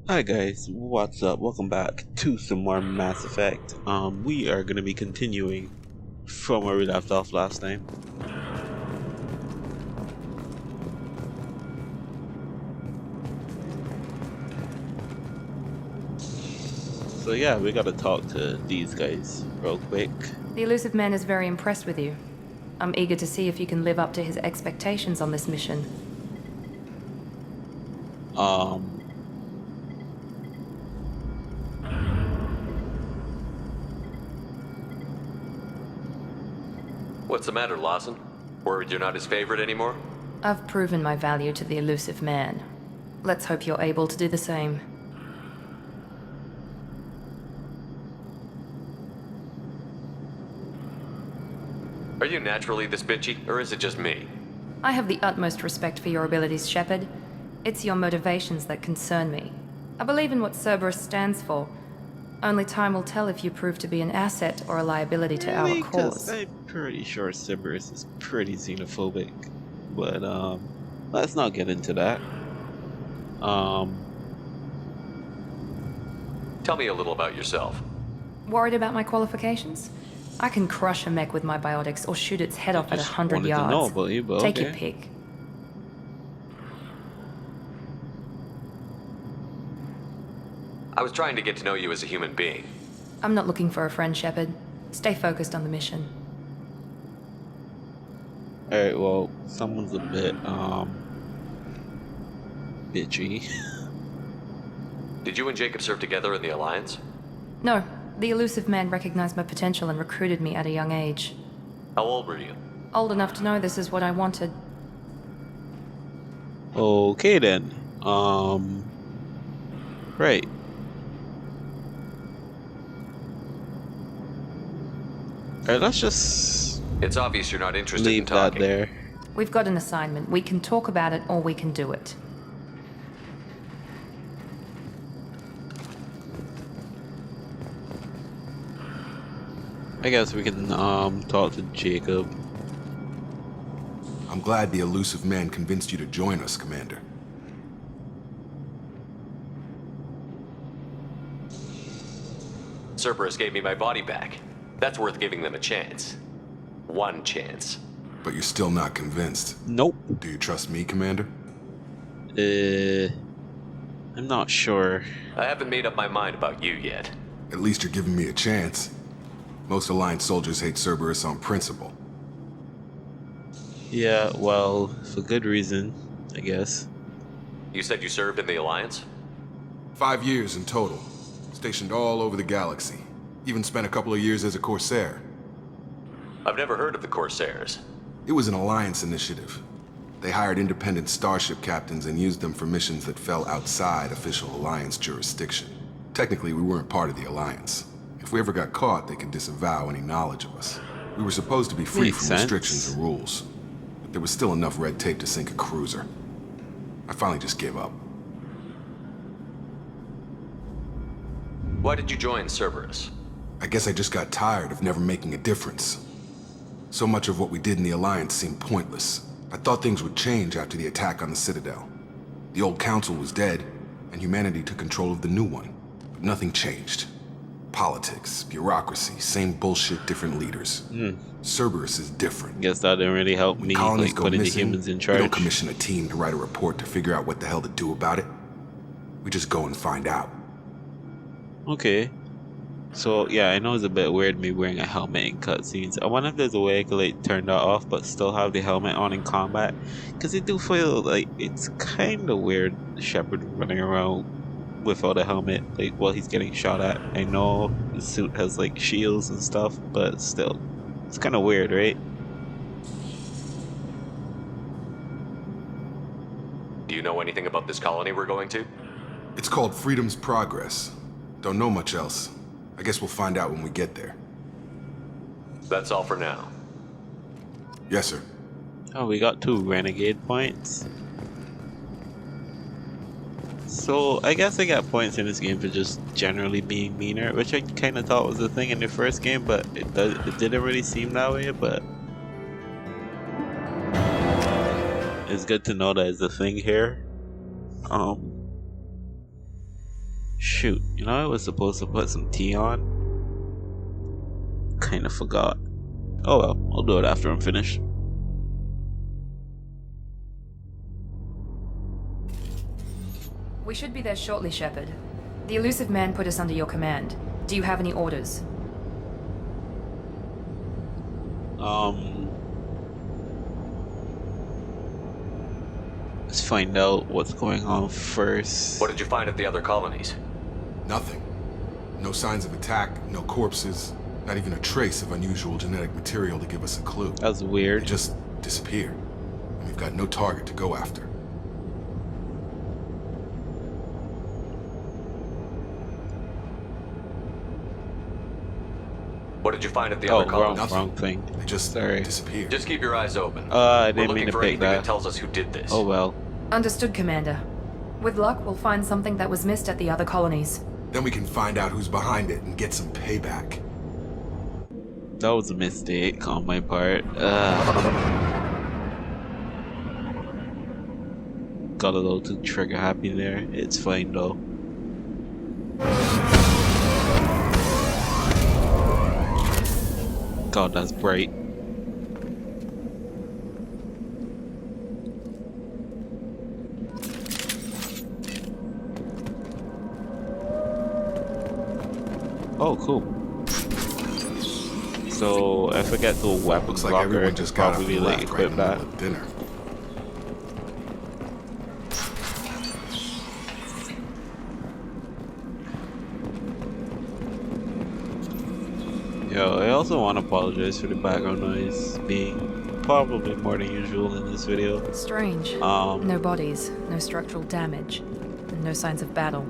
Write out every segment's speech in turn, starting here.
Hi guys, what's up? Welcome back to some more Mass Effect. We are gonna be continuing from where we left off last time. So yeah, we gotta talk to these guys real quick. The elusive man is very impressed with you. I'm eager to see if you can live up to his expectations on this mission. What's the matter, Lawson? Worried you're not his favorite anymore? I've proven my value to the elusive man. Let's hope you're able to do the same. Are you naturally this bitchy, or is it just me? I have the utmost respect for your abilities, Shepard. It's your motivations that concern me. I believe in what Cerberus stands for. Only time will tell if you prove to be an asset or a liability to our cause. I'm pretty sure Cerberus is pretty xenophobic, but let's not get into that. Tell me a little about yourself. Worried about my qualifications? I can crush a mech with my biotics or shoot its head off at 100 yards. To know about you, but Take okay. your pick. I was trying to get to know you as a human being. I'm not looking for a friend, Shepard. Stay focused on the mission. Alright, well, someone's a bit, bitchy. Did you and Jacob serve together in the Alliance? No, the elusive man recognized my potential and recruited me at a young age. How old were you? Old enough to know this is what I wanted. Okay then, right. Alright, let's just It's obvious you're not interested in leave talking. that there. We've got an assignment. We can talk about it or we can do it. I guess we can talk to Jacob. I'm glad the elusive man convinced you to join us, Commander. Cerberus gave me my body back. That's worth giving them a chance. One chance. But you're still not convinced. Nope. Do you trust me, Commander? I'm not sure. I haven't made up my mind about you yet. At least you're giving me a chance. Most Alliance soldiers hate Cerberus on principle. Yeah, well, for good reason, I guess. You said you served in the Alliance? 5 years in total. Stationed all over the galaxy. Even spent a couple of years as a Corsair. I've never heard of the Corsairs. It was an Alliance initiative. They hired independent starship captains and used them for missions that fell outside official Alliance jurisdiction. Technically, we weren't part of the Alliance. If we ever got caught, they could disavow any knowledge of us. We were supposed to be free Makes from sense. restrictions and rules. But there was still enough red tape to sink a cruiser. I finally just gave up. Why did you join Cerberus? I guess I just got tired of never making a difference. So much of what we did in the Alliance seemed pointless. I thought things would change after the attack on the Citadel. The old council was dead, and humanity took control of the new one. But nothing changed. Politics, bureaucracy, same bullshit, different leaders. Cerberus is different. Guess that didn't really help me, Colonies like go putting the missing, humans in we don't charge. commission a team to write a report to figure out what the hell to do about it. We just go and find out. Okay. So, yeah, I know it's a bit weird me wearing a helmet in cutscenes. I wonder if there's a way I could, like, turn that off but still have the helmet on in combat. Because I do feel like it's kind of weird, Shepard running around without a helmet, like, while he's getting shot at. I know the suit has, like, shields and stuff, but still. It's kind of weird, right? Do you know anything about this colony we're going to? It's called Freedom's Progress. Don't know much else. I guess we'll find out when we get there. That's all for now. Yes, sir. Oh, we got 2 renegade points. So, I guess I got points in this game for just generally being meaner, which I kind of thought was a thing in the first game, but it didn't really seem that way, but it's good to know that it's a thing here. Shoot, you know I was supposed to put some tea on? Kinda forgot. Oh well, I'll do it after I'm finished. We should be there shortly, Shepard. The elusive man put us under your command. Do you have any orders? Let's find out what's going on first. What did you find at the other colonies? Nothing. No signs of attack, no corpses, not even a trace of unusual genetic material to give us a clue. That's It weird. just disappeared. And we've got no target to go after. What did you find at the other colonies? Nothing. wrong thing. They just Sorry. disappeared. Just keep your eyes open. I We're didn't mean looking to for pick anything that that. tells us who did this. Oh well. Understood, Commander. With luck, we'll find something that was missed at the other colonies. Then we can find out who's behind it and get some payback. That was a mistake on my part. Got a little too trigger happy there. It's fine though. God, that's bright. Oh, cool. So if I get to a weapons Looks like locker, I everyone can just got up probably and like left right equip in the that. middle of dinner. Yo, I also want to apologize for the background noise being probably more than usual in this video. Strange. No bodies, no structural damage, and no signs of battle.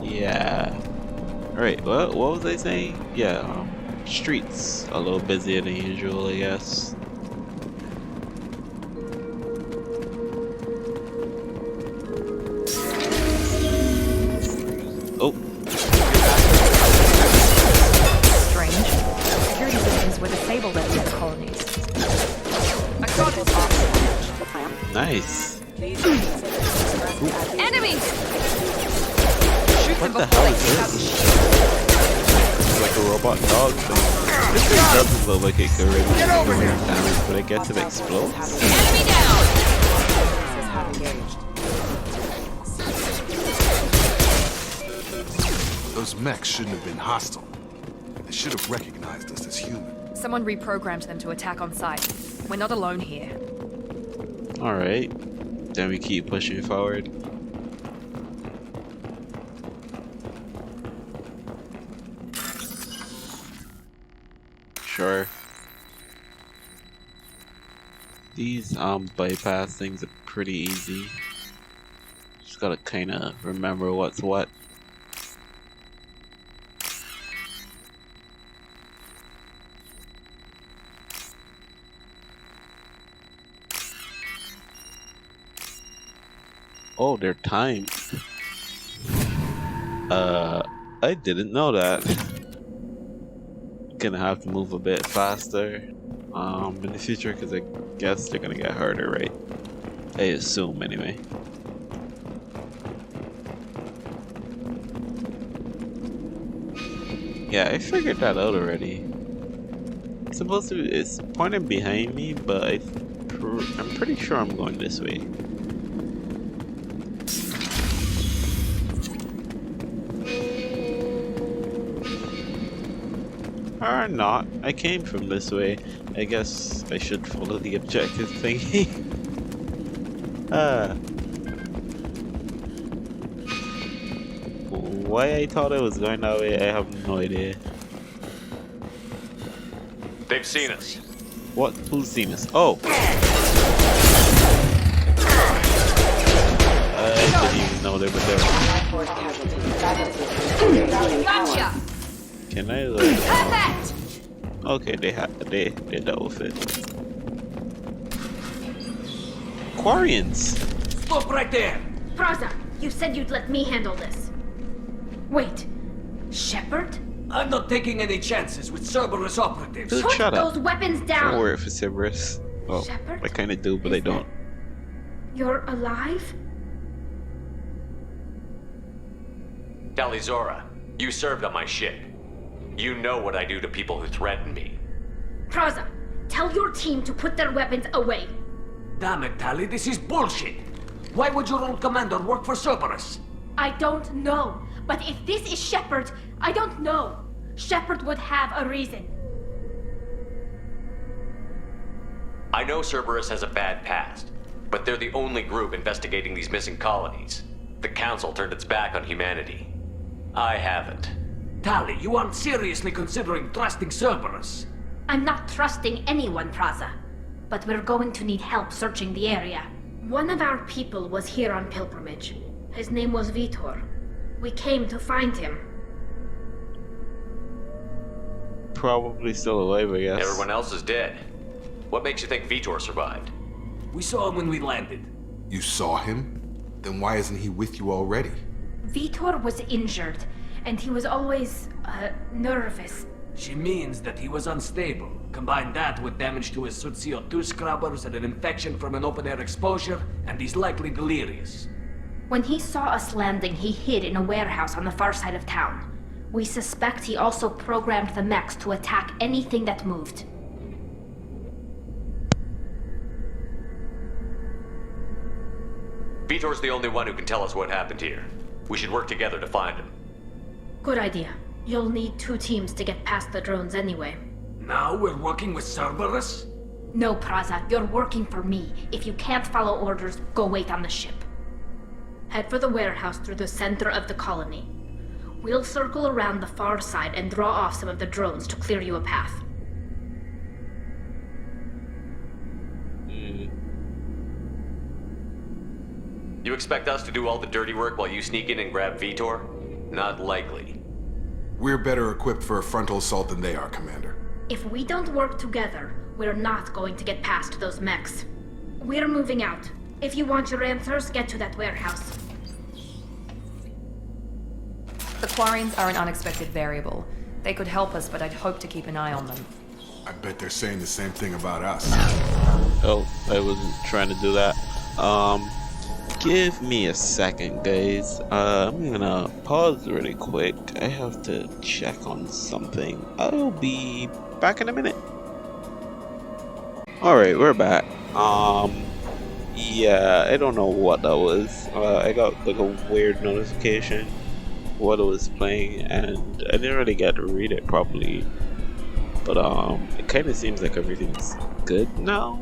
Yeah. Alright, what was I saying? Yeah, streets a little busier than usual, I guess. Oh, Strange. Security systems were disabled at the other colonies. I got this. nice. Enemies! What the hell is this? It's like a robot dog thing. This thing doesn't look like it could really do any damage, but I guess it explodes. Enemy down! Those mechs shouldn't have been hostile. They should have recognized us as human. Someone reprogrammed them to attack on sight. We're not alone here. Alright. Then we keep pushing forward. Sure. These bypass things are pretty easy. Just gotta kinda remember what's what. Oh, they're timed. I didn't know that. Gonna have to move a bit faster in the future because I guess they're gonna get harder, right? I assume anyway. Yeah, I figured that out already. It's supposed to be, it's pointing behind me, but I'm pretty sure I'm going this way. Or not. I came from this way. I guess I should follow the objective thingy. Why I thought I was going that way, I have no idea. They've seen us. What? Who's seen us? Oh! I didn't even know they were there. Gotcha! Can I like... Perfect! Okay, they dealt with it. Quarians! Stop right there! Braza, you said you'd let me handle this. Wait, Shepard? I'm not taking any chances with Cerberus operatives. Dude, Put shut up. those weapons Don't down! worry for Cerberus. Well, Shepard? I kinda do, but I Is don't. You're alive? Talizora, you served on my ship. You know what I do to people who threaten me. Praza, tell your team to put their weapons away. Damn it, Tali, this is bullshit. Why would your old commander work for Cerberus? I don't know. But if this is Shepard, I don't know. Shepard would have a reason. I know Cerberus has a bad past, but they're the only group investigating these missing colonies. The Council turned its back on humanity. I haven't. Tali, you aren't seriously considering trusting Cerberus. I'm not trusting anyone, Praza. But we're going to need help searching the area. One of our people was here on pilgrimage. His name was Vitor. We came to find him. Probably still alive, I guess. Everyone else is dead. What makes you think Vitor survived? We saw him when we landed. You saw him? Then why isn't he with you already? Vitor was injured, and he was always, nervous. She means that he was unstable. Combine that with damage to his suit CO2 scrubbers and an infection from an open-air exposure, and he's likely delirious. When he saw us landing, he hid in a warehouse on the far side of town. We suspect he also programmed the mechs to attack anything that moved. Vitor's the only one who can tell us what happened here. We should work together to find him. Good idea. You'll need 2 teams to get past the drones anyway. Now we're working with Cerberus? No, Praza, you're working for me. If you can't follow orders, go wait on the ship. Head for the warehouse through the center of the colony. We'll circle around the far side and draw off some of the drones to clear you a path. You expect us to do all the dirty work while you sneak in and grab Vitor? Not likely. We're better equipped for a frontal assault than they are, Commander. If we don't work together, we're not going to get past those mechs. We're moving out. If you want your answers, get to that warehouse. The Quarians are an unexpected variable. They could help us, but I'd hope to keep an eye on them. I bet they're saying the same thing about us. Oh, I wasn't trying to do that. Give me a second, guys. I'm gonna pause really quick. I have to check on something. I'll be back in a minute. Alright, we're back. Yeah, I don't know what that was. I got like a weird notification what it was playing, and I didn't really get to read it properly. But it kind of seems like everything's good now.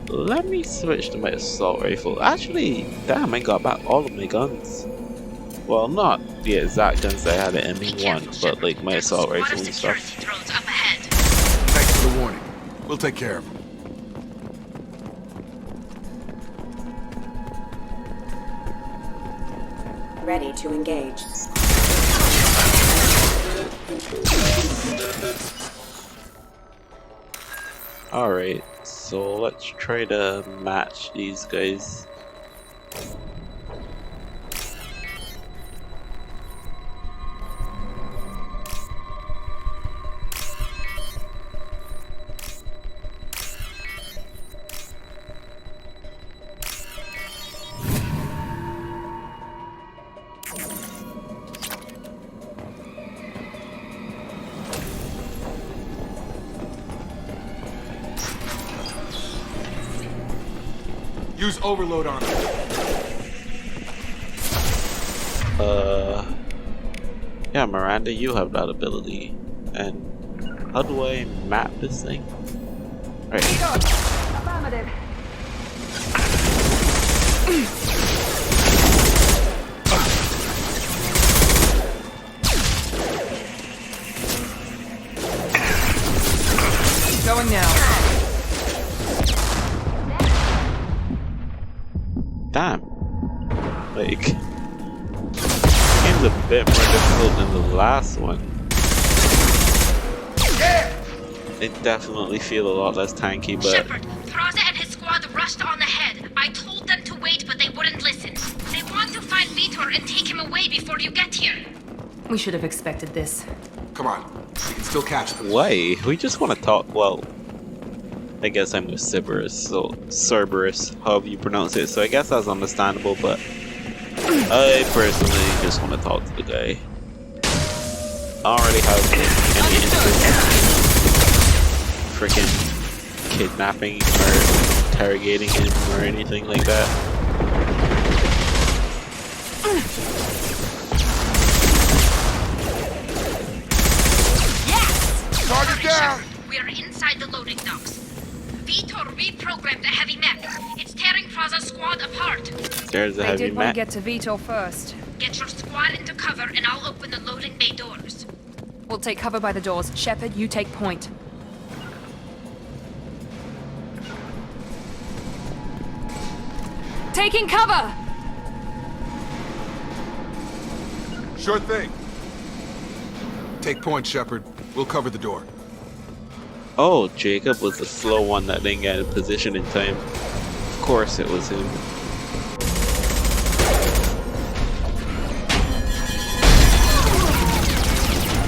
Let me switch to my assault rifle. Actually, damn, I got back all of my guns. Well, not the exact guns I had at ME1, but like my assault rifle and stuff. Thanks for the warning. We'll take care of them. Ready to engage. Alright, so let's try to match these guys. Use overload on them. Yeah, Miranda, you have that ability. And how do I map this thing? Right. Affirmative. Going now. Damn. Like, game's a bit more difficult than the last one. I definitely feel a lot less tanky, but... Shepard, Praza and his squad rushed on ahead. I told them to wait, but they wouldn't listen. They want to find Vitor and take him away before you get here. We should have expected this. Come on. We can still catch them. Why? We just want to talk, well... I guess I'm with Cerberus, however you pronounce it. So I guess that's understandable, but I personally just want to talk to the guy. I don't really have any interest in freaking kidnapping or interrogating him or anything like that. Yes! Target down! We are inside the loading docks. Vitor reprogrammed the heavy mech. It's tearing Praza's squad apart. There's a They heavy did want to mech. get to Vitor first. Get your squad into cover and I'll open the loading bay doors. We'll take cover by the doors. Shepard, you take point. Taking cover! Sure thing. Take point, Shepard. We'll cover the door. Oh, Jacob was the slow one that didn't get in position in time. Of course it was him.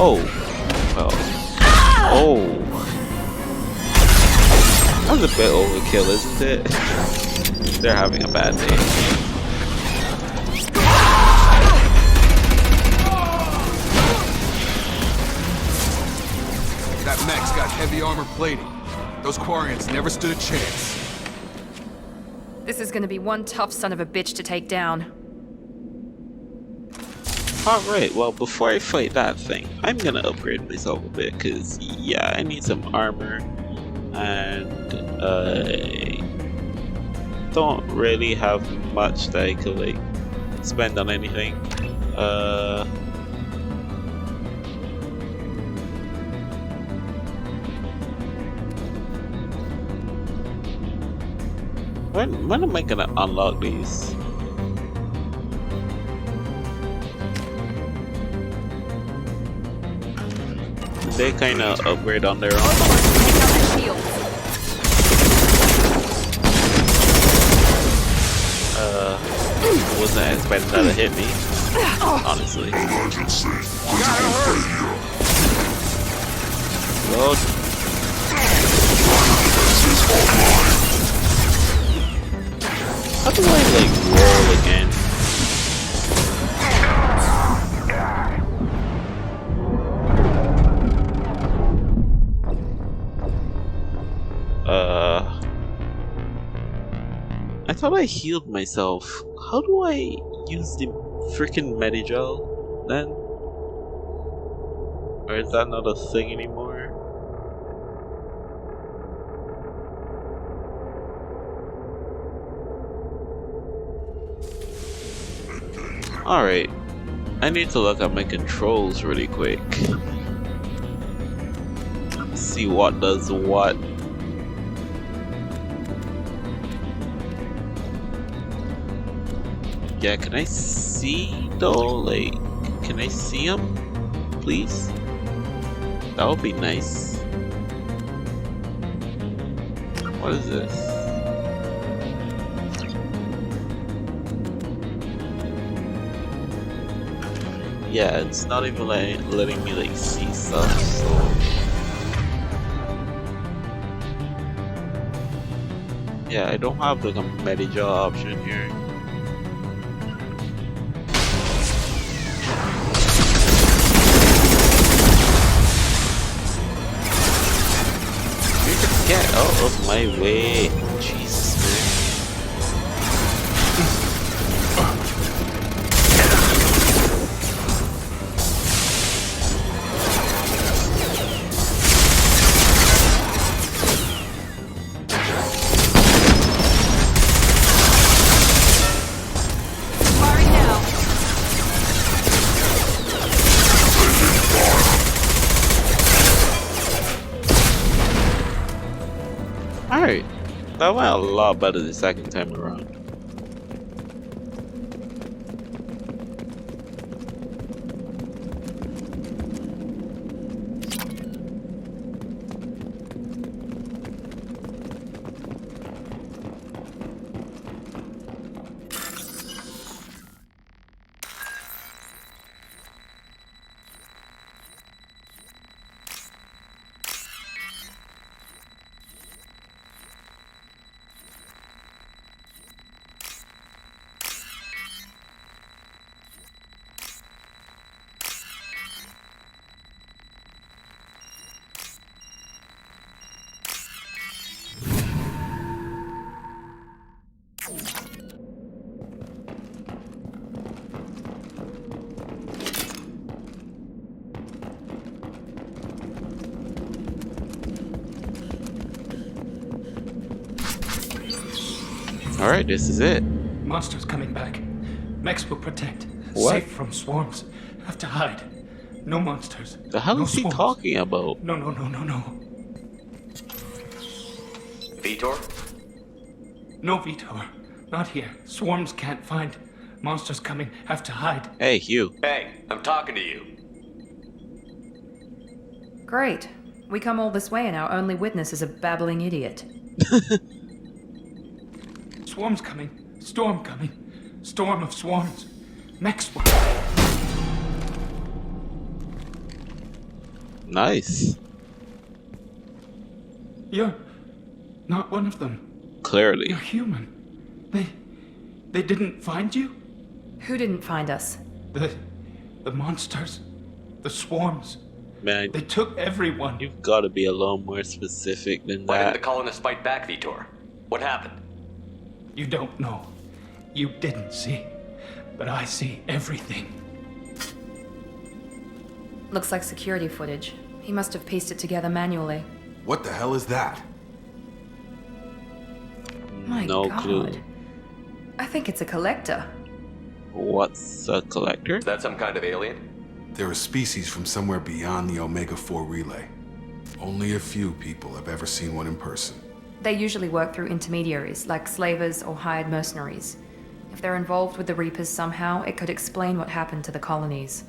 Oh. Well. Oh. That was a bit overkill, isn't it? They're having a bad day. That mech's got heavy armor plating. Those Quarians never stood a chance. This is gonna be one tough son of a bitch to take down. Alright, well, before I fight that thing, I'm gonna upgrade myself a bit, because, yeah, I need some armor, and I don't really have much that I could, like, spend on anything. When am I gonna unlock these? They kind of upgrade on their own. Take out the shield. Wasn't expecting that to hit me, honestly. Well, how do I like roll again? I thought I healed myself. How do I use the freaking Medigel then? Or is that not a thing anymore? Alright. I need to look at my controls really quick. See what does what. Yeah, can I see though? Like, can I see him? Please? That would be nice. What is this? Yeah, it's not even letting me like see stuff, so... Yeah, I don't have like a Medigel option here. Get out of my way. Jesus, man. Firing now. Alright. That went a lot better the second time around. Alright, this is it. Monsters coming back. Mechs will protect. What? Safe from swarms. Have to hide. No monsters. The hell no is he swarms. talking about? No. Vitor? No, Vitor. Not here. Swarms can't find. Monsters coming. Have to hide. Hey, Hugh. Hey, I'm talking to you. Great. We come all this way and our only witness is a babbling idiot. Swarms coming. Storm coming. Storm of swarms. Mechs. Nice. You're not one of them. Clearly. You're human. They didn't find you? Who didn't find us? The monsters. The swarms. Man, They took everyone. you've got to be a little more specific than Why didn't the that. colonists fight back, Vitor? What happened? You don't know. You didn't see. But I see everything. Looks like security footage. He must have pieced it together manually. What the hell is that? My No God. clue. I think it's a collector. What's a collector? Is that some kind of alien? They're a species from somewhere beyond the Omega-4 relay. Only a few people have ever seen one in person. They usually work through intermediaries, like slavers or hired mercenaries. If they're involved with the Reapers somehow, it could explain what happened to the colonies.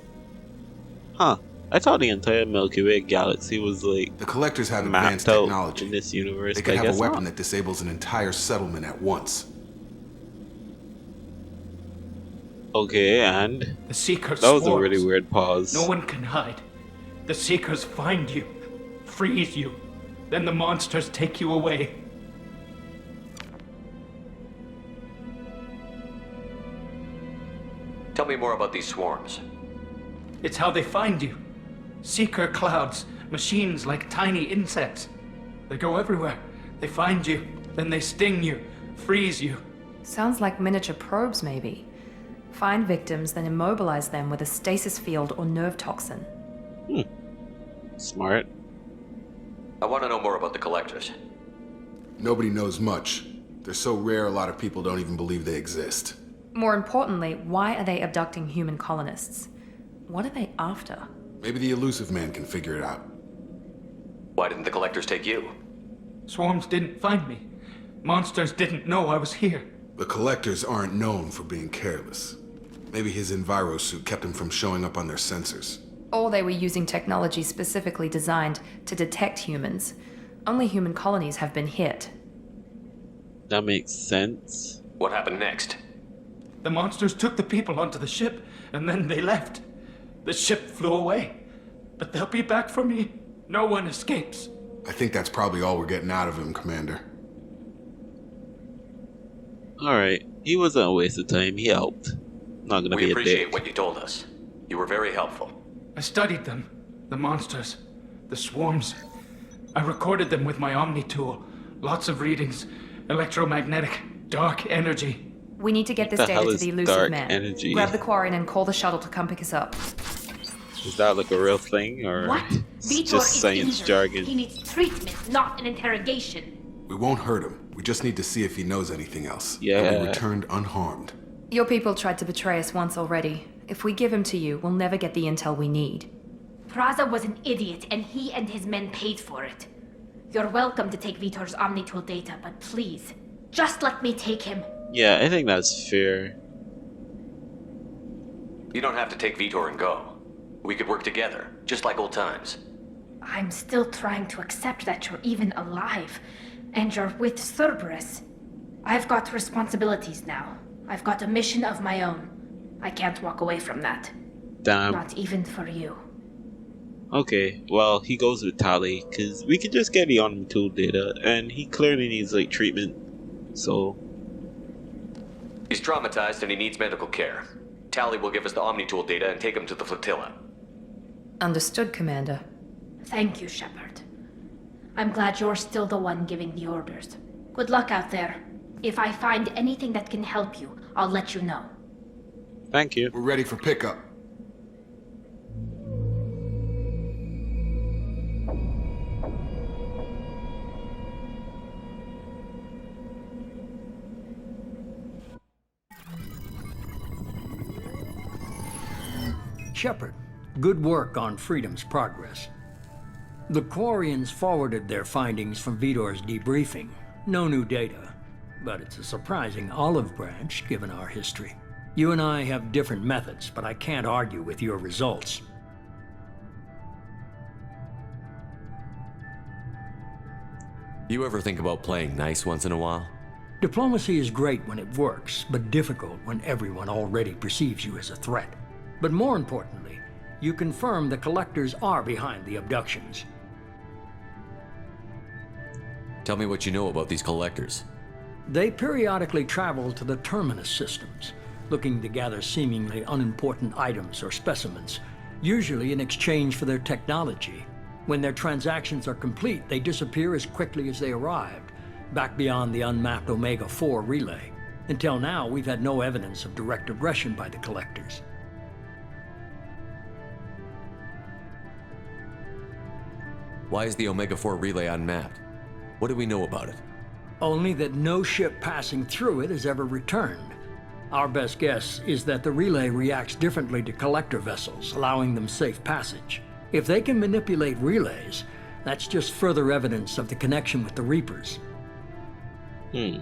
Huh. I thought the entire Milky Way galaxy was like The Collectors have advanced mapped out technology. in this universe. They but could I have a guess weapon not. that disables an entire settlement at once. Okay, and The Seekers that was a swarms. really weird pause. No one can hide. The Seekers find you. Freeze you. Then the monsters take you away. Tell me more about these swarms. It's how they find you. Seeker clouds. Machines like tiny insects. They go everywhere. They find you. Then they sting you. Freeze you. Sounds like miniature probes, maybe. Find victims, then immobilize them with a stasis field or nerve toxin. Smart. I want to know more about the collectors. Nobody knows much. They're so rare a lot of people don't even believe they exist. More importantly, why are they abducting human colonists? What are they after? Maybe the elusive man can figure it out. Why didn't the collectors take you? Swarms didn't find me. Monsters didn't know I was here. The Collectors aren't known for being careless. Maybe his enviro suit kept him from showing up on their sensors. Or they were using technology specifically designed to detect humans. Only human colonies have been hit. That makes sense. What happened next? The monsters took the people onto the ship, and then they left. The ship flew away. But they'll be back for me. No one escapes. I think that's probably all we're getting out of him, Commander. Alright, he wasn't a waste of time. He helped. Not gonna We be a appreciate dick. what you told us. You were very helpful. I studied them. The monsters. The swarms. I recorded them with my Omni tool. Lots of readings. Electromagnetic. Dark energy. We need to get this the data hell to is the elusive dark man. energy? Grab the Quarian and call the shuttle to come pick us up. Is that like a real thing, or What? it's Vitor just is science injured. jargon? He needs treatment, not an interrogation. We won't hurt him. We just need to see if he knows anything else. Yeah. And we returned unharmed. Your people tried to betray us once already. If we give him to you, we'll never get the intel we need. Praza was an idiot, and he and his men paid for it. You're welcome to take Vitor's Omnitool data, but please, just let me take him. Yeah, I think that's fair. You don't have to take Vitor and go. We could work together, just like old times. I'm still trying to accept that you're even alive, and you're with Cerberus. I've got responsibilities now. I've got a mission of my own. I can't walk away from that. Damn. Not even for you. Okay, well, he goes with Tali, because we could just get the on tool data, and he clearly needs, like, treatment. So, He's traumatized and he needs medical care. Tally will give us the Omnitool data and take him to the flotilla. Understood, Commander. Thank you, Shepard. I'm glad you're still the one giving the orders. Good luck out there. If I find anything that can help you, I'll let you know. thank you. We're ready for pickup. Shepard, good work on Freedom's progress. The Quarians forwarded their findings from Vidor's debriefing. No new data, but it's a surprising olive branch given our history. You and I have different methods, but I can't argue with your results. You ever think about playing nice once in a while? Diplomacy is great when it works, but difficult when everyone already perceives you as a threat. But more importantly, you confirm the Collectors are behind the abductions. Tell me what you know about these Collectors. They periodically travel to the Terminus systems, looking to gather seemingly unimportant items or specimens, usually in exchange for their technology. When their transactions are complete, they disappear as quickly as they arrived, back beyond the unmapped Omega-4 relay. Until now, we've had no evidence of direct aggression by the Collectors. Why is the Omega-4 relay unmapped? What do we know about it? Only that no ship passing through it has ever returned. Our best guess is that the relay reacts differently to Collector vessels, allowing them safe passage. If they can manipulate relays, that's just further evidence of the connection with the Reapers. Any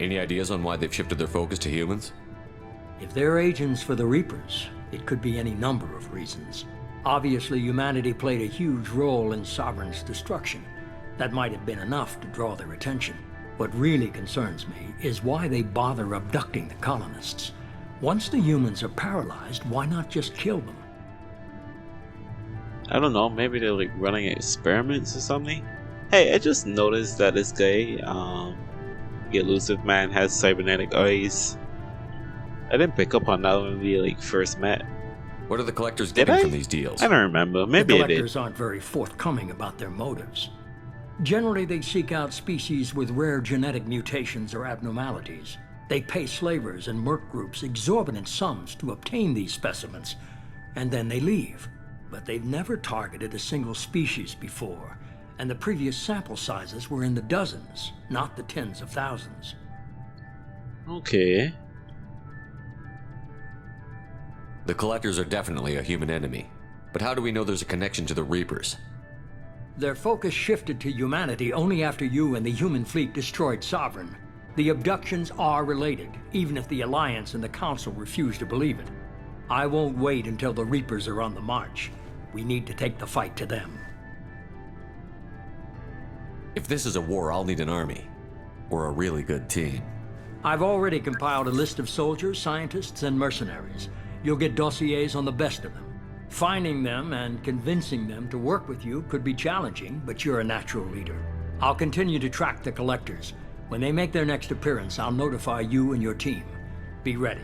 ideas on why they've shifted their focus to humans? If they're agents for the Reapers, it could be any number of reasons. Obviously, humanity played a huge role in Sovereign's destruction. That might have been enough to draw their attention. What really concerns me is why they bother abducting the colonists. Once the humans are paralyzed, why not just kill them? I don't know, maybe they're like running experiments or something. Hey, I just noticed that this guy, the elusive man, has cybernetic eyes. I didn't pick up on that when we like first met. What are the Collectors Did getting I? from these deals? I don't remember. Maybe The I did. Collectors aren't very forthcoming about their motives. Generally, they seek out species with rare genetic mutations or abnormalities. They pay slavers and merc groups exorbitant sums to obtain these specimens, and then they leave. But they've never targeted a single species before, and the previous sample sizes were in the dozens, not the tens of thousands. Okay. The Collectors are definitely a human enemy. But how do we know there's a connection to the Reapers? Their focus shifted to humanity only after you and the human fleet destroyed Sovereign. The abductions are related, even if the Alliance and the Council refuse to believe it. I won't wait until the Reapers are on the march. We need to take the fight to them. If this is a war, I'll need an army. Or a really good team. I've already compiled a list of soldiers, scientists, and mercenaries. You'll get dossiers on the best of them. Finding them and convincing them to work with you could be challenging, but you're a natural leader. I'll continue to track the Collectors. When they make their next appearance, I'll notify you and your team. Be ready.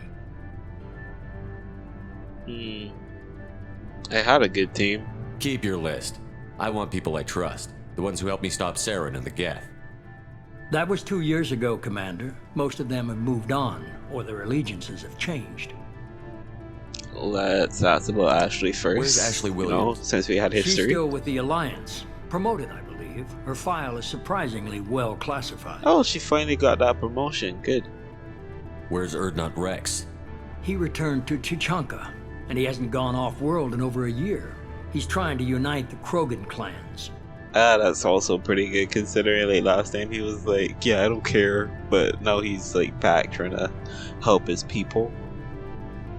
I had a good team. Keep your list. I want people I trust. The ones who helped me stop Saren and the Geth. That was 2 years ago, Commander. Most of them have moved on, or their allegiances have changed. Let's ask about Ashley first. Where's Ashley Williams? Since we had She's history. still with the Alliance. Promoted, I believe. Her file is surprisingly well classified. Oh, she finally got that promotion. Good. Where's Erdnot Rex? He returned to Chichanka, and he hasn't gone off-world in over a year. He's trying to unite the Krogan clans. That's also pretty good considering like last time he was like, yeah, I don't care, but now he's like back trying to help his people.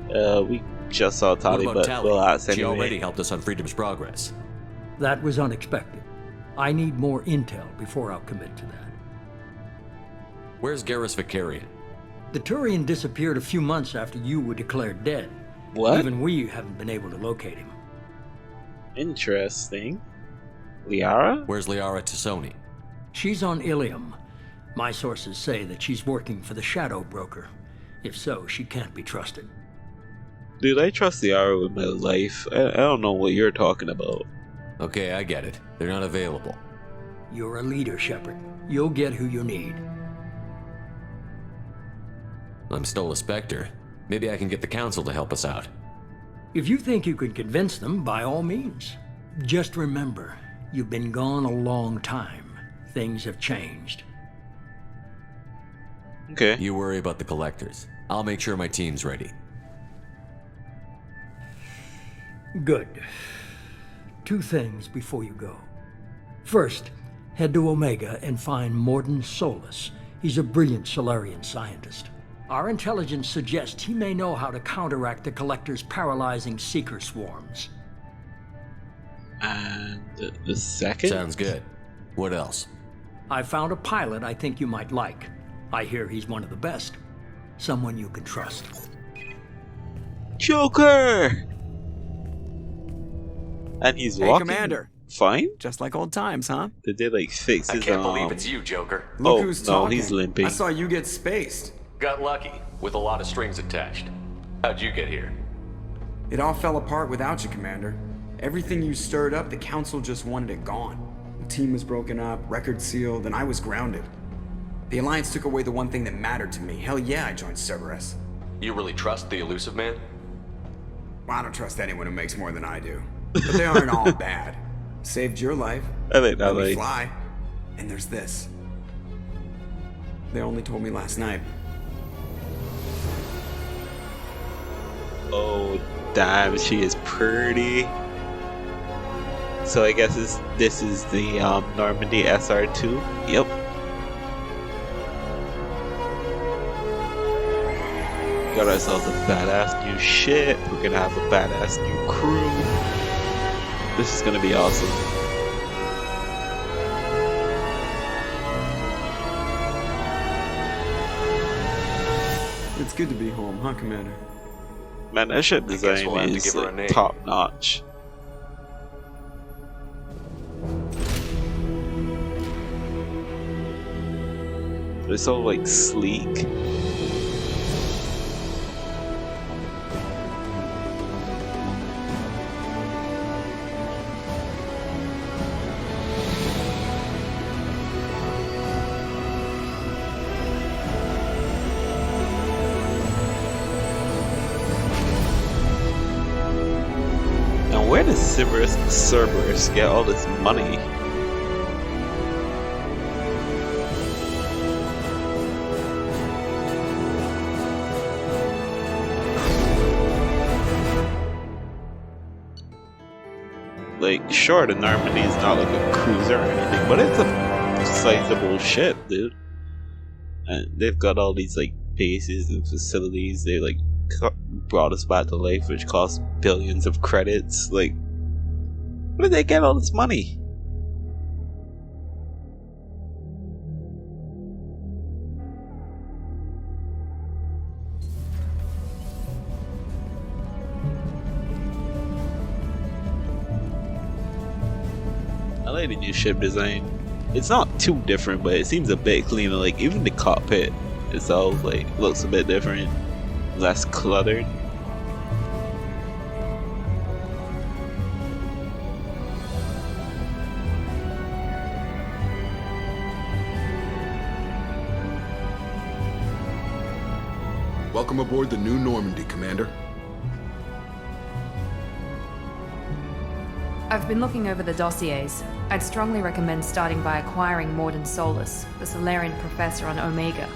We just saw Tali, What about but Tali? we'll ask She anyway. already helped us on Freedom's Progress. That was unexpected. I need more intel before I'll commit to that. Where's Garrus Vicarian? The Turian disappeared a few months after you were declared dead. What? Even we haven't been able to locate him. Interesting. Liara? Where's Liara Tassoni? She's on Ilium. My sources say that she's working for the Shadow Broker. If so, she can't be trusted. Dude, I trust Liara with my life. I don't know what you're talking about. Okay, I get it. They're not available. You're a leader, Shepard. You'll get who you need. I'm still a Spectre. Maybe I can get the Council to help us out. If you think you can convince them, by all means. Just remember, you've been gone a long time. Things have changed. Okay. You worry about the Collectors. I'll make sure my team's ready. Good. Two things before you go. First, head to Omega and find Morden Solus. He's a brilliant Solarian scientist. Our intelligence suggests he may know how to counteract the Collector's paralyzing Seeker swarms. And the second? Sounds good. What else? I found a pilot I think you might like. I hear he's one of the best. Someone you can trust. Joker! And he's Hey, walking Commander. fine? Just like old times, huh? Did they like fix I his can't believe it's you, Joker. Look Oh, who's no, talking. he's limping. I saw you get spaced. Got lucky, with a lot of strings attached. How'd you get here? It all fell apart without you, Commander. Everything you stirred up, the Council just wanted it gone. The team was broken up, record sealed, and I was grounded. The Alliance took away the one thing that mattered to me. Hell yeah, I joined Cerberus. You really trust the Elusive Man? Well, I don't trust anyone who makes more than I do. But they aren't all bad. Saved your life. I like that, let me like- fly. And there's this. They only told me last night. Oh, damn, she is pretty. So I guess this is the Normandy SR2. Yep. Got ourselves a badass new ship. We're gonna have a badass new crew. This is gonna be awesome. It's good to be home, huh, Commander? Man, that ship guess design we'll have to is give her a like, name. top notch. It's so like sleek. Now where does Cerberus get all this money? Like, sure, the Normandy is not like a cruiser or anything, but it's a sizable ship, dude. And they've got all these like bases and facilities. They like brought us back to life, which cost billions of credits. Like, where did they get all this money? I like the new ship design. It's not too different, but it seems a bit cleaner. Like, even the cockpit itself, like, looks a bit different, less cluttered. Welcome aboard the new Normandy, Commander. I've been looking over the dossiers. I'd strongly recommend starting by acquiring Morden Solus, the Solarian professor on Omega.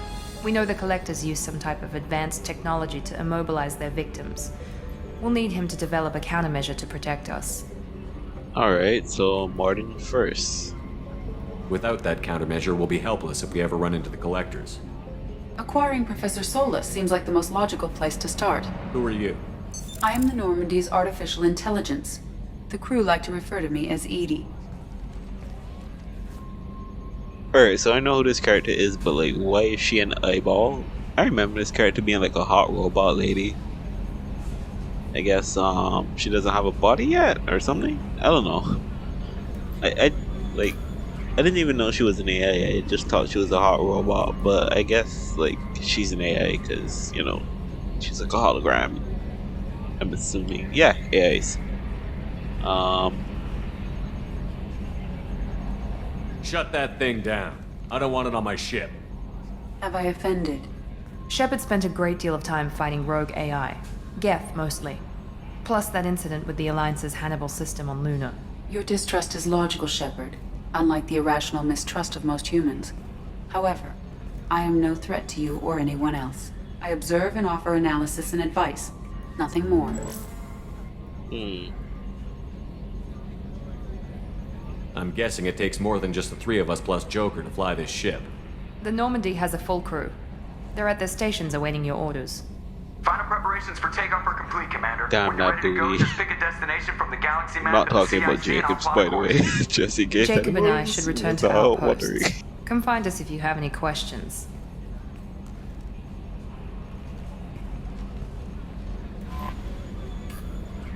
We know the Collectors use some type of advanced technology to immobilize their victims. We'll need him to develop a countermeasure to protect us. Alright, so Martin first. Without that countermeasure, we'll be helpless if we ever run into the Collectors. Acquiring Professor Solus seems like the most logical place to start. Who are you? I am the Normandy's artificial intelligence. The crew like to refer to me as Edie. Alright, so I know who this character is, but like, why is she an eyeball? I remember this character being like a hot robot lady. I guess she doesn't have a body yet or something? I don't know. I didn't even know she was an AI. I just thought she was a hot robot, but I guess like she's an AI because, you know, she's like a hologram. I'm assuming. Yeah, AIs. Shut that thing down. I don't want it on my ship. Have I offended? Shepard spent a great deal of time fighting rogue AI. Geth, mostly. Plus that incident with the Alliance's Hannibal system on Luna. Your distrust is logical, Shepard, unlike the irrational mistrust of most humans. However, I am no threat to you or anyone else. I observe and offer analysis and advice. Nothing more. I'm guessing it takes more than just the three of us plus Joker to fly this ship. The Normandy has a full crew. They're at their stations awaiting your orders. Final preparations for takeoff are complete, Commander. Damn, When you're not ready to go, Dewey. just pick a destination from the galaxy I'm map. not and the talking about CIC and I'll Jacobs, plot by the way. course. Just in case Jacob and I anyone's should return to our wondering. posts. Come find us if you have any questions.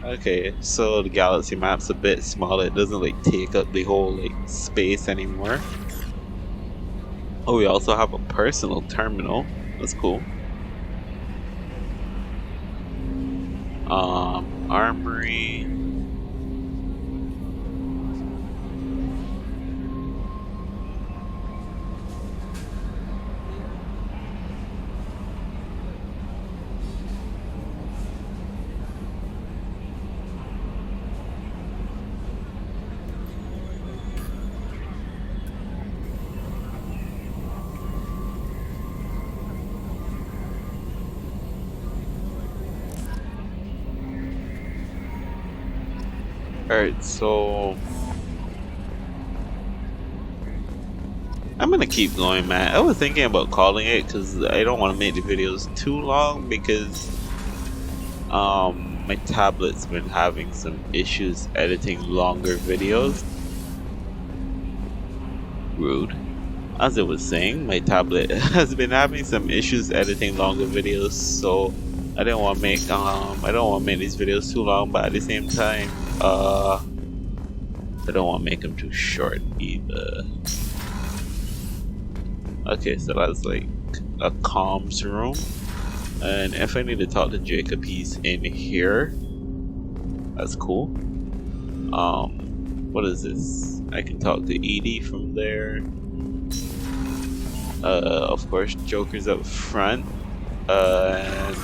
Okay, so the galaxy map's a bit smaller. It doesn't like take up the whole like space anymore. Oh, we also have a personal terminal. That's cool. Armory. Alright, so I'm gonna keep going, man. I was thinking about calling it because I don't want to make the videos too long because my tablet's been having some issues editing longer videos. Rude. As I was saying, my tablet has been having some issues editing longer videos, so I don't want to make these videos too long, but at the same time, I don't want to make them too short either. Okay, so that's like a comms room, and if I need to talk to Jacob, he's in here. That's cool. What is this? I can talk to Edie from there. Of course, Joker's up front. And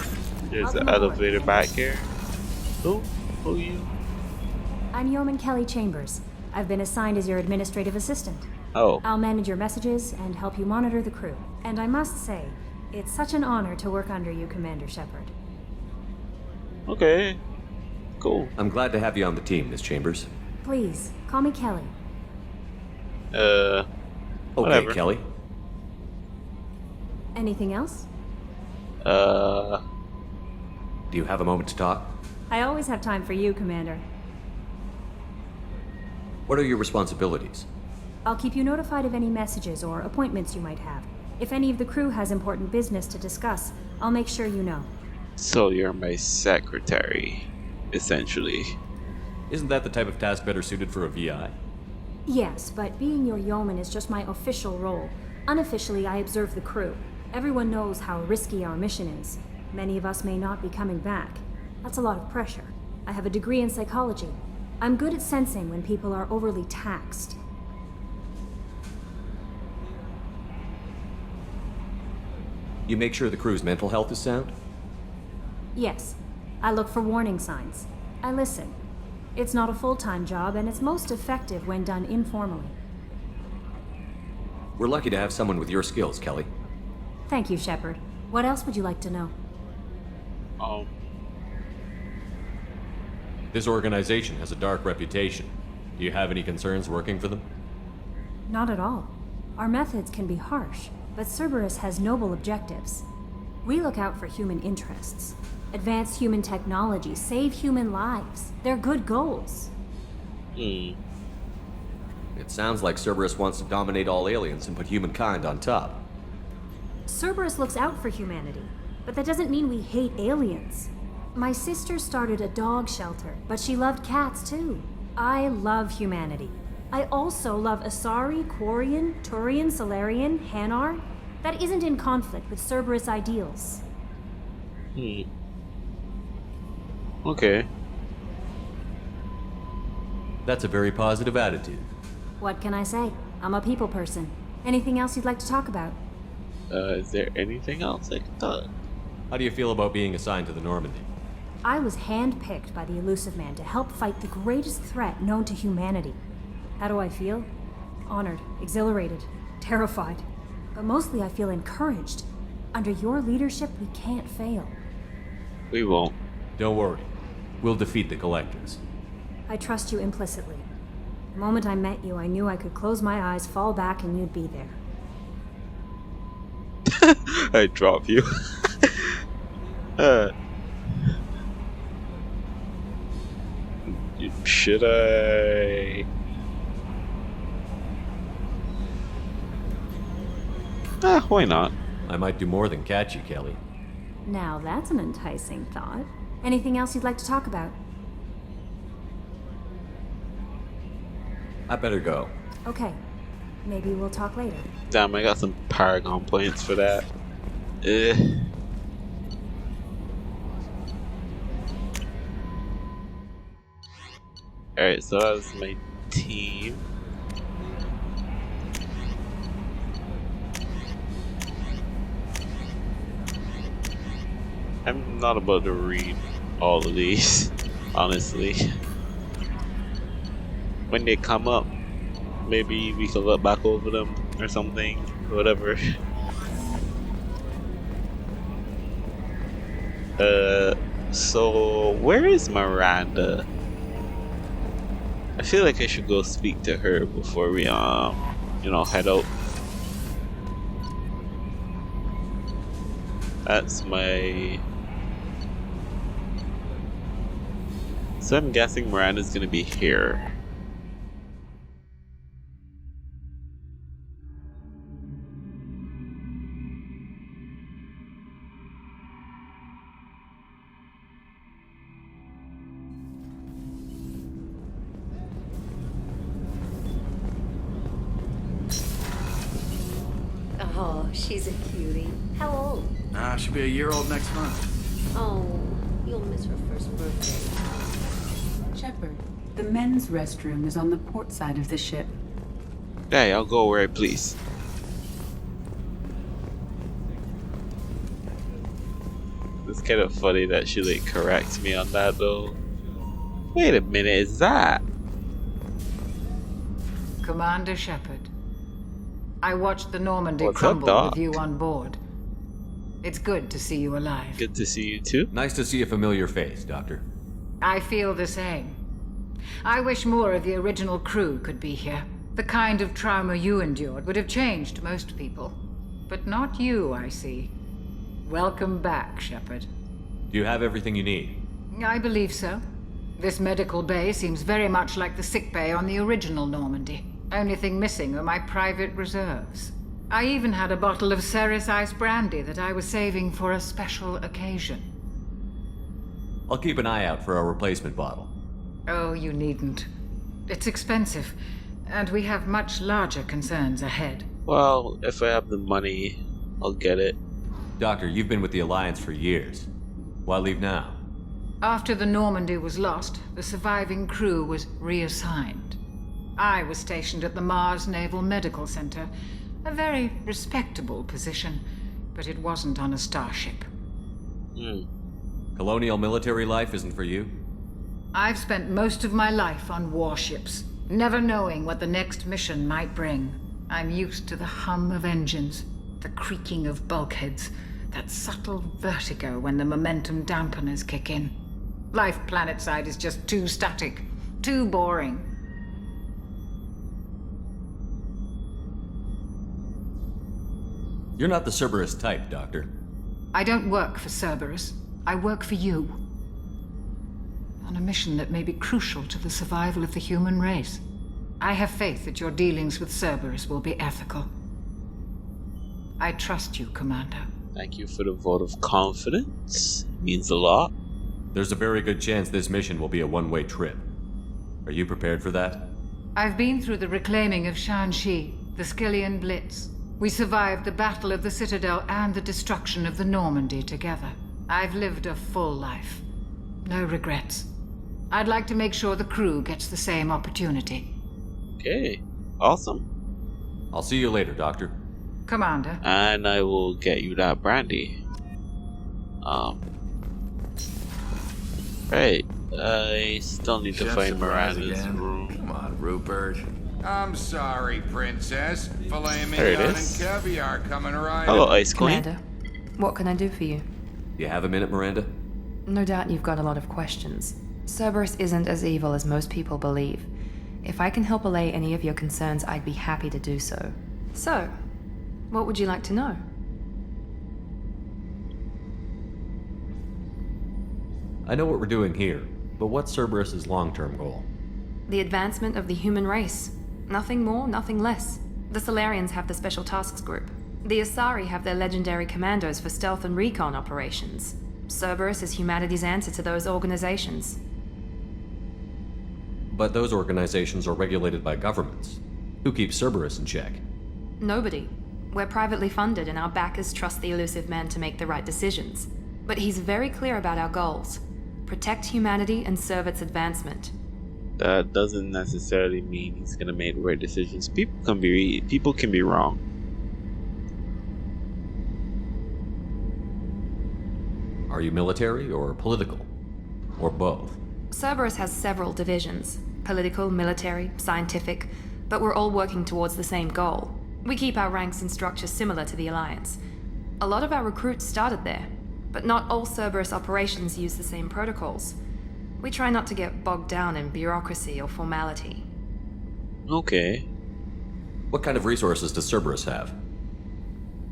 there's an elevator back here. Who are you? I'm Yeoman Kelly Chambers. I've been assigned as your administrative assistant. Oh. I'll manage your messages and help you monitor the crew. And I must say, it's such an honor to work under you, Commander Shepard. Okay. Cool. I'm glad to have you on the team, Miss Chambers. Please, call me Kelly. Okay, whatever. Kelly. Anything else? Do you have a moment to talk? I always have time for you, Commander. What are your responsibilities? I'll keep you notified of any messages or appointments you might have. If any of the crew has important business to discuss, I'll make sure you know. So you're my secretary, essentially. Isn't that the type of task better suited for a VI? Yes, but being your yeoman is just my official role. Unofficially, I observe the crew. Everyone knows how risky our mission is. Many of us may not be coming back. That's a lot of pressure. I have a degree in psychology. I'm good at sensing when people are overly taxed. You make sure the crew's mental health is sound? Yes. I look for warning signs. I listen. It's not a full-time job, and it's most effective when done informally. We're lucky to have someone with your skills, Kelly. Thank you, Shepard. What else would you like to know? This organization has a dark reputation. Do you have any concerns working for them? Not at all. Our methods can be harsh, but Cerberus has noble objectives. We look out for human interests. Advance human technology, save human lives. They're good goals. It sounds like Cerberus wants to dominate all aliens and put humankind on top. Cerberus looks out for humanity, but that doesn't mean we hate aliens. My sister started a dog shelter, but she loved cats too. I love humanity. I also love Asari, Quarian, Turian, Solarian, Hanar. That isn't in conflict with Cerberus ideals. Okay. That's a very positive attitude. What can I say? I'm a people person. Anything else you'd like to talk about? Is there anything else I can talk? How do you feel about being assigned to the Normandy? I was handpicked by the Elusive Man to help fight the greatest threat known to humanity. How do I feel? Honored, exhilarated, terrified. But mostly I feel encouraged. Under your leadership, we can't fail. We won't. Don't worry. We'll defeat the Collectors. I trust you implicitly. The moment I met you, I knew I could close my eyes, fall back, and you'd be there. I drop you. Should I? Why not? I might do more than catch you, Kelly. Now that's an enticing thought. Anything else you'd like to talk about? I better go. Okay. Maybe we'll talk later. Damn, I got some Paragon points for that. Alright, so that was my team. I'm not about to read all of these, honestly. When they come up, maybe we can look back over them or something, whatever. So where is Miranda? I feel like I should go speak to her before we, head out. That's my... So I'm guessing Miranda's gonna be here. Oh, she's a cutie. How old? She'll be a year old next month. Oh, you'll miss her first birthday. Shepard, the men's restroom is on the port side of the ship. Hey, I'll go where I please. It's kind of funny that she like corrects me on that though. Wait a minute, is that? Commander Shepard, I watched the Normandy What's crumble up, with you on board. It's good to see you alive. Good to see you too. Nice to see a familiar face, Doctor. I feel the same. I wish more of the original crew could be here. The kind of trauma you endured would have changed most people. But not you, I see. Welcome back, Shepard. Do you have everything you need? I believe so. This medical bay seems very much like the sick bay on the original Normandy. Only thing missing are my private reserves. I even had a bottle of Ceres Ice brandy that I was saving for a special occasion. I'll keep an eye out for a replacement bottle. Oh, you needn't. It's expensive, and we have much larger concerns ahead. Well, if I have the money, I'll get it. Doctor, you've been with the Alliance for years. Why leave now? After the Normandy was lost, the surviving crew was reassigned. I was stationed at the Mars Naval Medical Center, a very respectable position, but it wasn't on a starship. Colonial military life isn't for you? I've spent most of my life on warships, never knowing what the next mission might bring. I'm used to the hum of engines, the creaking of bulkheads, that subtle vertigo when the momentum dampeners kick in. Life planetside is just too static, too boring. You're not the Cerberus type, Doctor. I don't work for Cerberus. I work for you. On a mission that may be crucial to the survival of the human race. I have faith that your dealings with Cerberus will be ethical. I trust you, Commander. Thank you for the vote of confidence. It means a lot. There's a very good chance this mission will be a one-way trip. Are you prepared for that? I've been through the reclaiming of Shanxi, the Skillian Blitz. We survived the Battle of the Citadel and the destruction of the Normandy together. I've lived a full life. No regrets. I'd like to make sure the crew gets the same opportunity. Okay, awesome. I'll see you later, Doctor. Commander. And I will get you that brandy. Right. I still need to find Miranda's room. Come on, Rupert. I'm sorry, Princess. Filet There it mignon is. and caviar coming right. Hello, Ice Queen. Commander, what can I do for you? You have a minute, Miranda? No doubt you've got a lot of questions. Cerberus isn't as evil as most people believe. If I can help allay any of your concerns, I'd be happy to do so. So, what would you like to know? I know what we're doing here, but what's Cerberus' long-term goal? The advancement of the human race. Nothing more, nothing less. The Solarians have the Special Tasks Group. The Asari have their legendary commandos for stealth and recon operations. Cerberus is humanity's answer to those organizations. But those organizations are regulated by governments. Who keeps Cerberus in check? Nobody. We're privately funded and our backers trust the elusive man to make the right decisions. But he's very clear about our goals. Protect humanity and serve its advancement. That doesn't necessarily mean he's gonna make the right decisions. People can be wrong. Are you military or political? Or both? Cerberus has several divisions. Political, military, scientific, but we're all working towards the same goal. We keep our ranks and structure similar to the Alliance. A lot of our recruits started there, but not all Cerberus operations use the same protocols. We try not to get bogged down in bureaucracy or formality. Okay. What kind of resources does Cerberus have?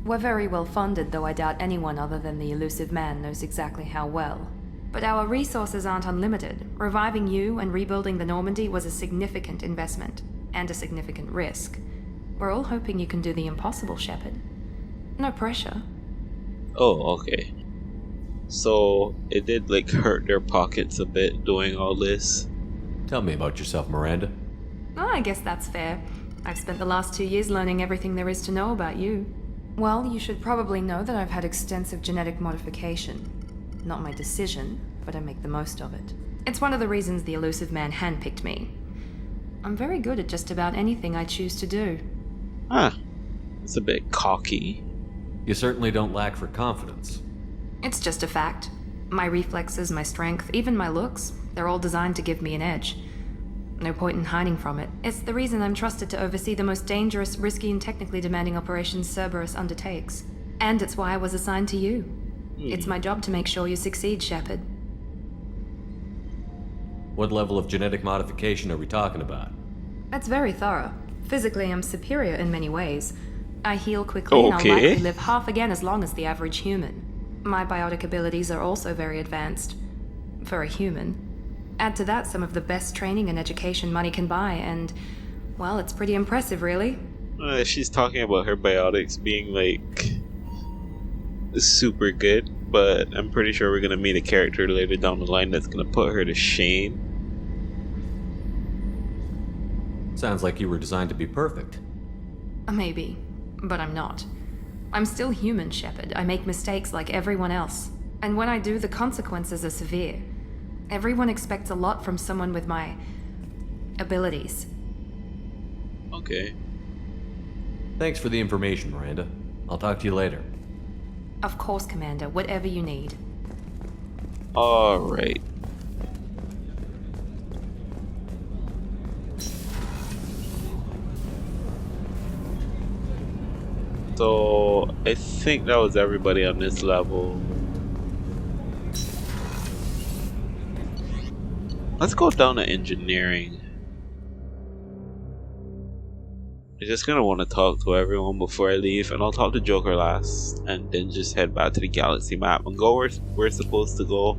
We're very well funded, though I doubt anyone other than the elusive man knows exactly how well. But our resources aren't unlimited. Reviving you and rebuilding the Normandy was a significant investment, and a significant risk. We're all hoping you can do the impossible, Shepard. No pressure. Oh, okay. So it did like hurt their pockets a bit doing all this. Tell me about yourself, Miranda. Oh, I guess that's fair. I've spent the last 2 years learning everything there is to know about you. Well, you should probably know that I've had extensive genetic modification. Not my decision, but I make the most of it. It's one of the reasons the elusive man handpicked me. I'm very good at just about anything I choose to do. Ah, it's a bit cocky. You certainly don't lack for confidence. It's just a fact. My reflexes, my strength, even my looks, they're all designed to give me an edge. No point in hiding from it. It's the reason I'm trusted to oversee the most dangerous, risky, and technically demanding operations Cerberus undertakes. And it's why I was assigned to you. It's my job to make sure you succeed, Shepard. What level of genetic modification are we talking about? That's very thorough. Physically, I'm superior in many ways. I heal quickly and I'll likely live half again as long as the average human. My biotic abilities are also very advanced. For a human. Add to that some of the best training and education money can buy, and, well, it's pretty impressive, really. She's talking about her biotics being, like, super good, but I'm pretty sure we're gonna meet a character later down the line that's gonna put her to shame. Sounds like you were designed to be perfect. Maybe, but I'm not. I'm still human, Shepard. I make mistakes like everyone else. And when I do, the consequences are severe. Everyone expects a lot from someone with my abilities. Okay. Thanks for the information, Miranda. I'll talk to you later. Of course, Commander. Whatever you need. Alright. So, I think that was everybody on this level. Let's go down to engineering. I'm just gonna want to talk to everyone before I leave, and I'll talk to Joker last, and then just head back to the galaxy map and go where we're supposed to go.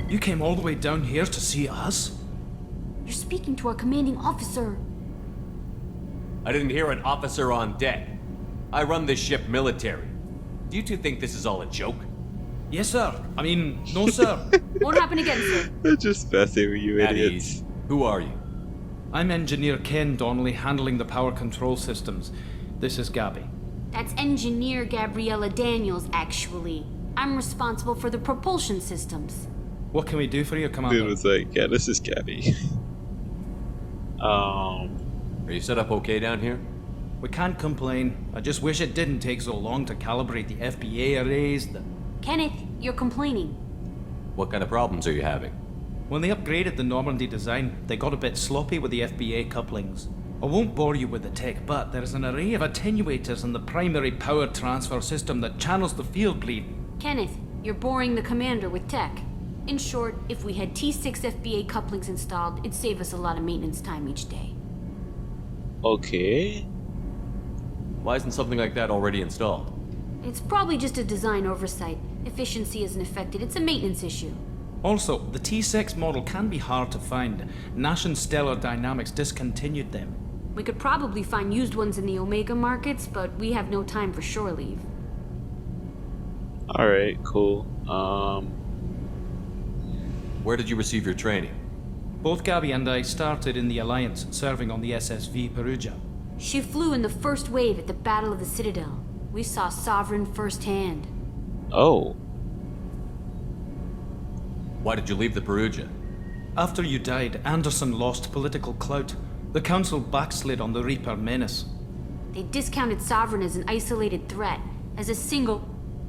You came all the way down here to see us? You're speaking to our commanding officer. I didn't hear an officer on deck. I run this ship military. Do you two think this is all a joke? Yes, sir. I mean, no, sir. What happened again, sir? They're just messing with you idiots. Who are you? I'm Engineer Ken Donnelly, handling the power control systems. This is Gabby. That's Engineer Gabriella Daniels, actually. I'm responsible for the propulsion systems. What can we do for you, Commander? Dude was like, yeah, this is Gabby. Are you set up okay down here? We can't complain. I just wish it didn't take so long to calibrate the FBA arrays. Kenneth, you're complaining. What kind of problems are you having? When they upgraded the Normandy design, they got a bit sloppy with the FBA couplings. I won't bore you with the tech, but there is an array of attenuators in the primary power transfer system that channels the field bleed. Kenneth, you're boring the commander with tech. In short, if we had T6 FBA couplings installed, it'd save us a lot of maintenance time each day. Okay. Why isn't something like that already installed? It's probably just a design oversight. Efficiency isn't affected, it's a maintenance issue. Also, the T6 model can be hard to find. Nash and Stellar Dynamics discontinued them. We could probably find used ones in the Omega markets, but we have no time for shore leave. Alright, cool. Where did you receive your training? Both Gabby and I started in the Alliance, serving on the SSV Perugia. She flew in the first wave at the Battle of the Citadel. We saw Sovereign firsthand. Oh. Why did you leave the Perugia? After you died, Anderson lost political clout. The Council backslid on the Reaper menace. They discounted Sovereign as an isolated threat, as a single...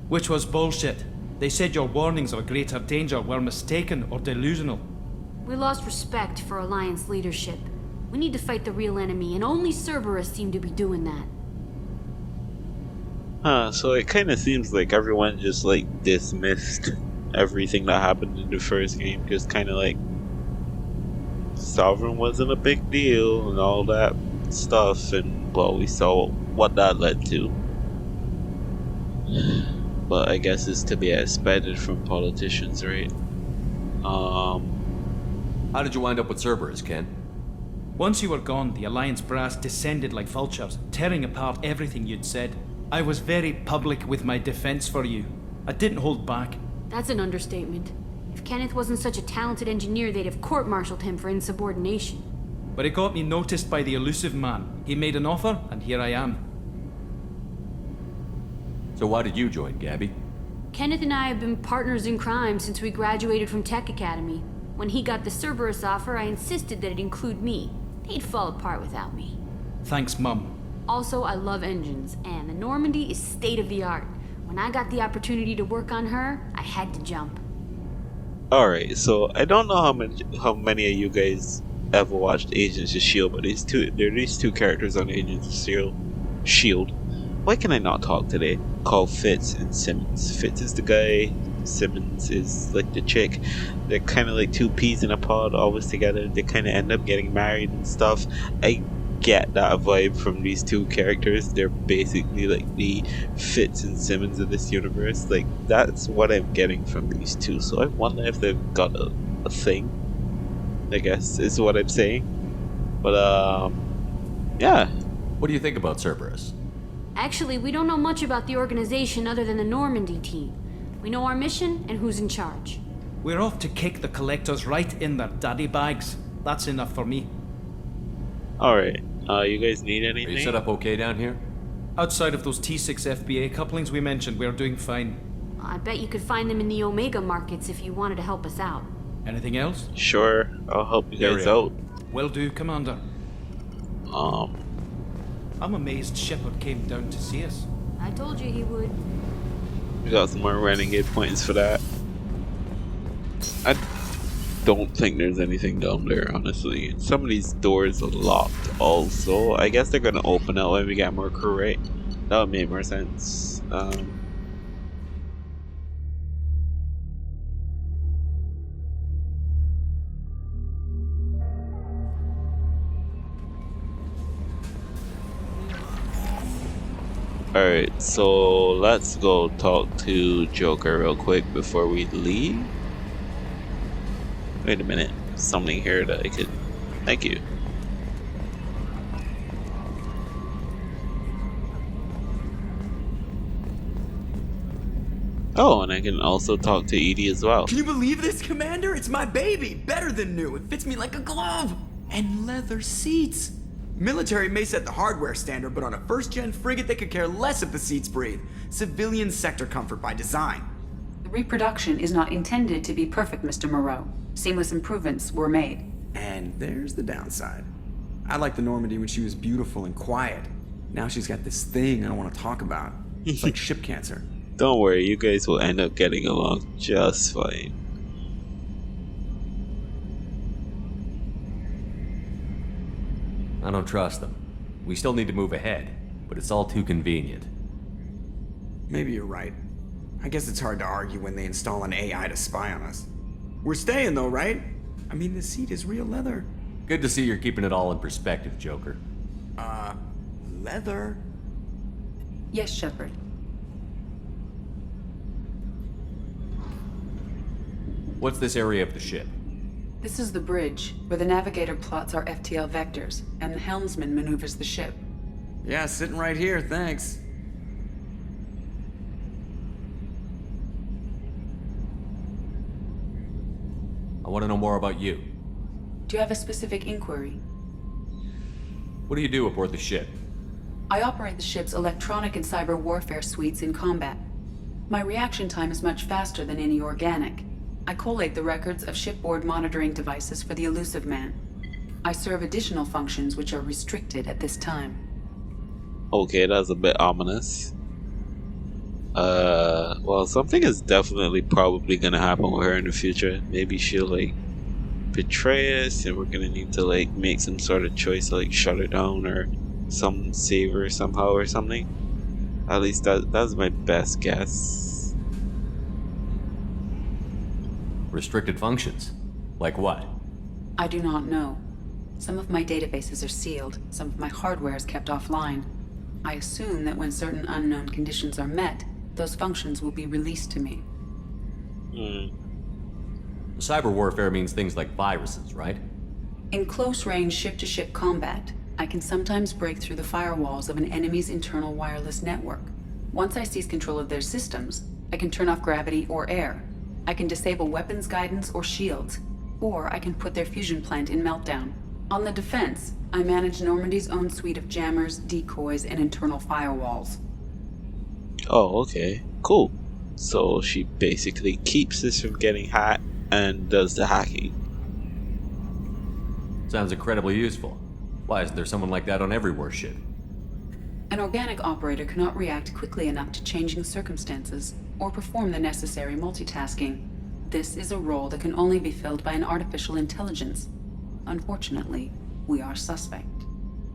Which was bullshit. They said your warnings of a greater danger were mistaken or delusional. We lost respect for Alliance leadership. We need to fight the real enemy, and only Cerberus seemed to be doing that. Huh, so it kind of seems like everyone just like dismissed everything that happened in the first game, just kind of like Sovereign wasn't a big deal and all that stuff, and well, we saw what that led to. But I guess it's to be expected from politicians, right? How did you wind up with Cerberus, Ken? Once you were gone, the Alliance brass descended like vultures, tearing apart everything you'd said. I was very public with my defense for you. I didn't hold back. That's an understatement. If Kenneth wasn't such a talented engineer, they'd have court-martialed him for insubordination. But it got me noticed by the elusive man. He made an offer, and here I am. So why did you join, Gabby? Kenneth and I have been partners in crime since we graduated from Tech Academy. When he got the Cerberus offer, I insisted that it include me. They'd fall apart without me. Thanks, Mum. Also, I love engines, and the Normandy is state-of-the-art. When I got the opportunity to work on her, I had to jump. Alright, so I don't know how many of you guys ever watched Agents of S.H.I.E.L.D., but there are these two characters on Agents of S.H.I.E.L.D. Why can I not talk today? Called Fitz and Simmons. Fitz is the guy, Simmons is like the chick. They're kind of like two peas in a pod, always together. They kind of end up getting married and stuff. I get that vibe from these two characters. They're basically like the Fitz and Simmons of this universe. Like, that's what I'm getting from these two. So I wonder if they've got a thing, I guess is what I'm saying. But yeah. What do you think about Cerberus? Actually, we don't know much about the organization other than the Normandy team. We know our mission and who's in charge. We're off to kick the collectors right in their daddy bags. That's enough for me. Alright, you guys need anything? Are you set up okay down here? Outside of those T6 FBA couplings we mentioned, we're doing fine. I bet you could find them in the Omega markets if you wanted to help us out. Anything else? Sure, I'll help you guys out. Will do, Commander. I'm amazed Shepard came down to see us. I told you he would. We got some more renegade points for that. I don't think there's anything down there, honestly. Some of these doors are locked also. I guess they're gonna open up when we get more crew, right? That would make more sense. Alright, so let's go talk to Joker real quick before we leave. Wait a minute, something here that I could... Thank you. Oh, and I can also talk to Edie as well. Can you believe this, Commander? It's my baby! Better than new. It fits me like a glove! And leather seats! Military may set the hardware standard, but on a first-gen frigate they could care less if the seats breathe. Civilian sector comfort by design. The reproduction is not intended to be perfect, Mr. Moreau. Seamless improvements were made. And there's the downside. I liked the Normandy when she was beautiful and quiet. Now she's got this thing I don't want to talk about. It's like ship cancer. Don't worry, you guys will end up getting along just fine. I don't trust them. We still need to move ahead, but it's all too convenient. Maybe you're right. I guess it's hard to argue when they install an AI to spy on us. We're staying though, right? I mean, the seat is real leather. Good to see you're keeping it all in perspective, Joker. Leather? Yes, Shepard. What's this area of the ship? This is the bridge, where the navigator plots our FTL vectors, and the helmsman maneuvers the ship. Yeah, sitting right here, thanks. I want to know more about you. Do you have a specific inquiry? What do you do aboard the ship? I operate the ship's electronic and cyber warfare suites in combat. My reaction time is much faster than any organic. I collate the records of shipboard monitoring devices for the elusive man. I serve additional functions which are restricted at this time. Okay, that's a bit ominous. Well, something is definitely probably gonna happen with her in the future. Maybe she'll like betray us and we're gonna need to like make some sort of choice to like shut her down or save her somehow or something. At least that's my best guess. Restricted functions? Like what? I do not know. Some of my databases are sealed, some of my hardware is kept offline. I assume that when certain unknown conditions are met, those functions will be released to me. Cyber warfare means things like viruses, right? In close-range ship-to-ship combat, I can sometimes break through the firewalls of an enemy's internal wireless network. Once I seize control of their systems, I can turn off gravity or air. I can disable weapons guidance or shields, or I can put their fusion plant in meltdown. On the defense, I manage Normandy's own suite of jammers, decoys, and internal firewalls. Oh, okay. Cool. So she basically keeps us from getting hacked and does the hacking. Sounds incredibly useful. Why isn't there someone like that on every warship? An organic operator cannot react quickly enough to changing circumstances or perform the necessary multitasking. This is a role that can only be filled by an artificial intelligence. Unfortunately, we are suspect.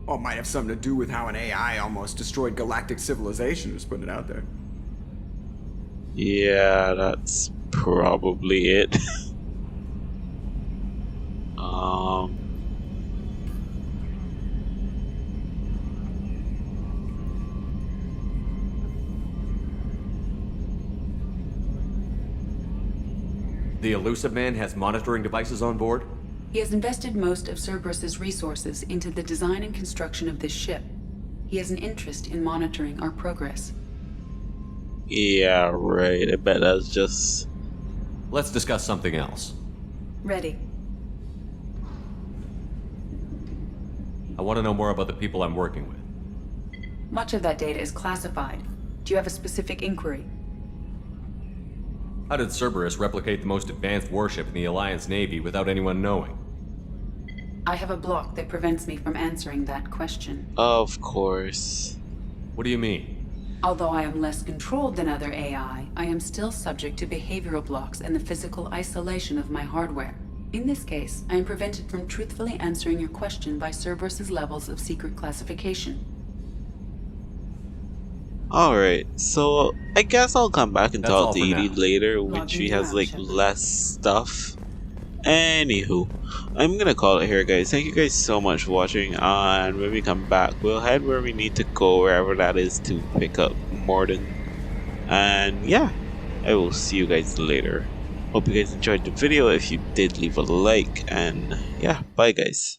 Well, it might have something to do with how an AI almost destroyed galactic civilization, just putting it out there. Yeah, that's probably it. The elusive man has monitoring devices on board? He has invested most of Cerberus's resources into the design and construction of this ship. He has an interest in monitoring our progress. Yeah, right. I bet that's just... Let's discuss something else. Ready. I want to know more about the people I'm working with. Much of that data is classified. Do you have a specific inquiry? How did Cerberus replicate the most advanced warship in the Alliance Navy without anyone knowing? I have a block that prevents me from answering that question. Of course. What do you mean? Although I am less controlled than other AI, I am still subject to behavioral blocks and the physical isolation of my hardware. In this case, I am prevented from truthfully answering your question by Cerberus's levels of secret classification. Alright, so I guess I'll come back and That's talk all to for Edie now. later when she has like less stuff. Anywho, I'm gonna call it here, guys. Thank you guys so much for watching, and when we come back, we'll head where we need to go, wherever that is, to pick up Morden. And yeah, I will see you guys later. Hope you guys enjoyed the video. If you did, leave a like, and yeah, bye guys.